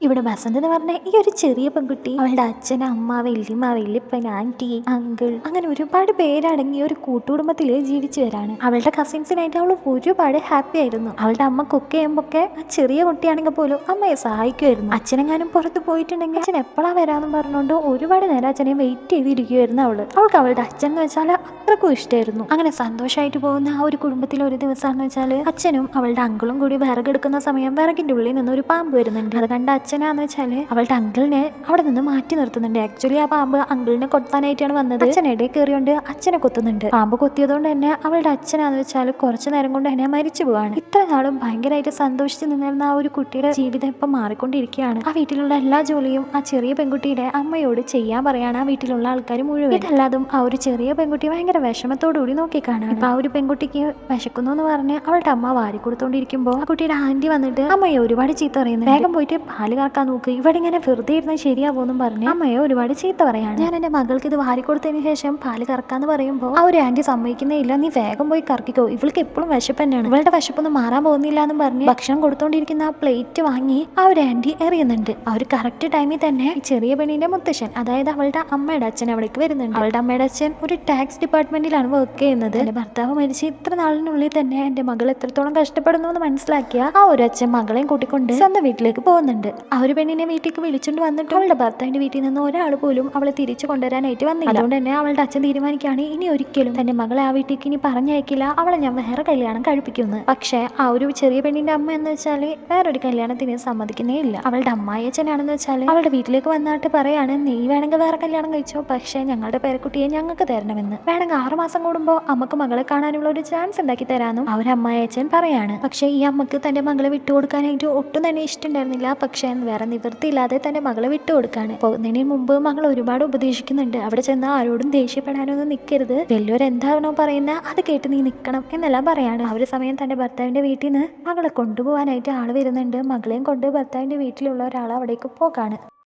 ഇവിടെ ബസന്ത് എന്ന് പറഞ്ഞ ഈ ഒരു ചെറിയ പെൺകുട്ടി അവളുടെ അച്ഛൻ, അമ്മ, വല്യമ്മ, വല്യപ്പൻ, ആന്റി, അങ്കിൾ അങ്ങനെ ഒരുപാട് പേരടങ്ങിയ ഒരു കൂട്ടുകുടുംബത്തിൽ ജീവിച്ചു വരാണ്. അവളുടെ കസിൻസിനായിട്ട് അവൾ ഒരുപാട് ഹാപ്പി ആയിരുന്നു. അവളുടെ അമ്മ കുക്ക് ചെയ്യുമ്പോഴൊക്കെ ആ ചെറിയ കുട്ടിയാണെങ്കിൽ പോലും അമ്മയെ സഹായിക്കുമായിരുന്നു. അച്ഛനെങ്ങാനും പുറത്ത് പോയിട്ടുണ്ടെങ്കിൽ അച്ഛൻ എപ്പോഴാ വരാമെന്ന് പറഞ്ഞുകൊണ്ട് ഒരുപാട് നേരം അച്ഛനെ വെയിറ്റ് ചെയ്തിരിക്കുമായിരുന്നു അവൾക്ക് അവളുടെ അച്ഛൻ എന്ന് വെച്ചാൽ അത്രക്കും ഇഷ്ടമായിരുന്നു. അങ്ങനെ സന്തോഷമായിട്ട് പോകുന്ന ആ ഒരു കുടുംബത്തിൽ ഒരു ദിവസമെന്ന് വെച്ചാൽ അച്ഛനും അവളുടെ അങ്കിളും കൂടി വിറകെടുക്കുന്ന സമയം വിറകിന്റെ ഉള്ളിൽ നിന്ന് ഒരു പാമ്പ് വരുന്നുണ്ട്. അത് കണ്ട അച്ഛനാന്ന് വെച്ചാല് അവളുടെ അങ്കിളിനെ അവിടെ നിന്ന് മാറ്റി നിർത്തുന്നുണ്ട്. ആക്ച്വലി ആ പാമ്പ് അങ്കിളിനെ കൊത്താനായിട്ടാണ് വന്നത്. അച്ഛനിടയിൽ കയറിയോണ്ട് അച്ഛനെ കൊത്തുന്നുണ്ട്. പാമ്പ് കൊത്തിയതുകൊണ്ട് തന്നെ അവളുടെ അച്ഛനാന്ന് വെച്ചാൽ കുറച്ചു നേരം കൊണ്ട് തന്നെ മരിച്ചു പോവാണ്. ഇത്ര നാളും ഭയങ്കരമായിട്ട് സന്തോഷിച്ച് നിന്നിരുന്ന ആ ഒരു കുട്ടിയുടെ ജീവിതം ഇപ്പം മാറിക്കൊണ്ടിരിക്കുകയാണ്. ആ വീട്ടിലുള്ള എല്ലാ ജോലിയും ആ ചെറിയ പെൺകുട്ടിയുടെ അമ്മയോട് ചെയ്യാൻ പറയാണ് ആ വീട്ടിലുള്ള ആൾക്കാർ മുഴുവൻ. ഇതല്ലാതും ആ ഒരു ചെറിയ പെൺകുട്ടി ഭയങ്കര വിഷമത്തോടുകൂടി നോക്കിക്കാണാണ്. ഇപ്പൊ ആ ഒരു പെൺകുട്ടിക്ക് വിശക്കുന്നു എന്ന് പറഞ്ഞ് അവളുടെ അമ്മ വാരി കൊടുത്തോണ്ടിരിക്കുമ്പോൾ ആ കുട്ടിയുടെ ആന്റി വന്നിട്ട് അമ്മയെ ഒരുപാട് ചീത്ത പറയുന്നു. വേഗം പോയിട്ട് പാല് കറക്കാൻ നോക്ക്, ഇവിടെ ഇങ്ങനെ വെറുതെ ഇരുന്ന് ശരിയാവോന്നും പറഞ്ഞ് അമ്മയെ ഒരുപാട് ചീത്ത പറയാണ്. ഞാൻ എന്റെ മകൾക്ക് ഇത് വാരി കൊടുത്തതിന് ശേഷം പാല് കറക്കാന്ന് പറയുമ്പോൾ ആ ഒരു ആന്റി സമ്മതിക്കുന്നേ ഇല്ല. നീ വേഗം പോയി കറക്കിക്കോ, ഇവൾക്ക് എപ്പോഴും വിശപ്പ് തന്നെയാണ്, ഇവളുടെ വിശപ്പൊന്നും മാറാൻ പോകുന്നില്ല എന്നും പറഞ്ഞ് ഭക്ഷണം കൊടുത്തോണ്ടിരിക്കുന്ന ആ പ്ലേറ്റ് വാങ്ങി ആ ഒരു ആന്റി എറിയുന്നുണ്ട്. ആ ഒരു കറക്റ്റ് ടൈമിൽ തന്നെ ചെറിയ പെണ്ണിന്റെ മുത്തശ്ശൻ, അതായത് അവളുടെ അമ്മയുടെ അച്ഛൻ അവിടേക്ക് വരുന്നുണ്ട്. അവളുടെ അമ്മയുടെ അച്ഛൻ ഒരു ടാക്സ് ഡിപ്പാർട്ട്മെന്റിലാണ് വർക്ക് ചെയ്യുന്നത്. എന്റെ ഭർത്താവ് മരിച്ച് ഇത്ര നാളിനുള്ളിൽ തന്നെ എന്റെ മകൾ എത്രത്തോളം കഷ്ടപ്പെടുന്നു എന്ന് മനസ്സിലാക്കിയ ആ ഒരു അച്ഛൻ മകളെയും കൂട്ടിക്കൊണ്ട് സ്വന്തം വീട്ടിലേക്ക് പോകുന്നുണ്ട്. ആ ഒരു പെണ്ണിനെ വീട്ടിലേക്ക് വിളിച്ചുകൊണ്ട് വന്നിട്ട് അവളുടെ ഭർത്താവിന്റെ വീട്ടിൽ നിന്ന് ഒരാൾ പോലും അവളെ തിരിച്ചു കൊണ്ടുവരാനായിട്ട് വന്നില്ല. അതുകൊണ്ട് തന്നെ അവളുടെ അച്ഛൻ തീരുമാനിക്കുകയാണ് ഇനി ഒരിക്കലും തന്റെ മകളെ ആ വീട്ടിലേക്ക് ഇനി പറഞ്ഞയക്കില്ല, അവളെ ഞാൻ വേറെ കല്യാണം കഴിപ്പിക്കുന്നു. പക്ഷെ ആ ഒരു ചെറിയ പെണ്ണിന്റെ അമ്മ എന്ന് വെച്ചാല് വേറൊരു കല്യാണത്തിന് സമ്മതിക്കുന്നേ ഇല്ല. അവളുടെ അമ്മായിയച്ഛനാണെന്ന് വെച്ചാല് അവളുടെ വീട്ടിലേക്ക് വന്നിട്ട് പറയാണ് നീ വേണമെങ്കിൽ വേറെ കല്യാണം കഴിച്ചോ, പക്ഷെ ഞങ്ങളുടെ പേരക്കുട്ടിയെ ഞങ്ങൾക്ക് തരണമെന്ന്. വേണമെങ്കിൽ 6 മാസം കൂടുമ്പോൾ അമ്മക്ക് മകളെ കാണാനുള്ള ഒരു ചാൻസ് ഉണ്ടാക്കി തരാമെന്നും ആ ഒരു അമ്മായിയച്ഛൻ പറയാണ്. പക്ഷെ ഈ അമ്മക്ക് തന്റെ മകളെ വിട്ടുകൊടുക്കാനായിട്ട് ഒട്ടും തന്നെ ഇഷ്ടമുണ്ടായിരുന്നില്ല. പക്ഷെ വേറെ നിവൃത്തിയില്ലാതെ തന്റെ മകളെ വിട്ടുകൊടുക്കാണ്. പോകുന്നതിന് മുമ്പ് മകൾ ഒരുപാട് ഉപദേശിക്കുന്നുണ്ട്. അവിടെ ചെന്ന് ആരോടും ദേഷ്യപ്പെടാനൊന്നും നിൽക്കരുത്, വലിയൊരു എന്താണോ പറയുന്നത് അത് കേട്ട് നീ നിൽക്കണം എന്നെല്ലാം പറയാണ്. ആ ഒരു സമയം തന്റെ ഭർത്താവിന്റെ വീട്ടിൽ നിന്ന് മകളെ കൊണ്ടുപോകാനായിട്ട് ആള് വരുന്നുണ്ട്. മകളെയും കൊണ്ട് ഭർത്താവിന്റെ വീട്ടിലുള്ള ഒരാൾ അവിടേക്ക് പോകാണ്.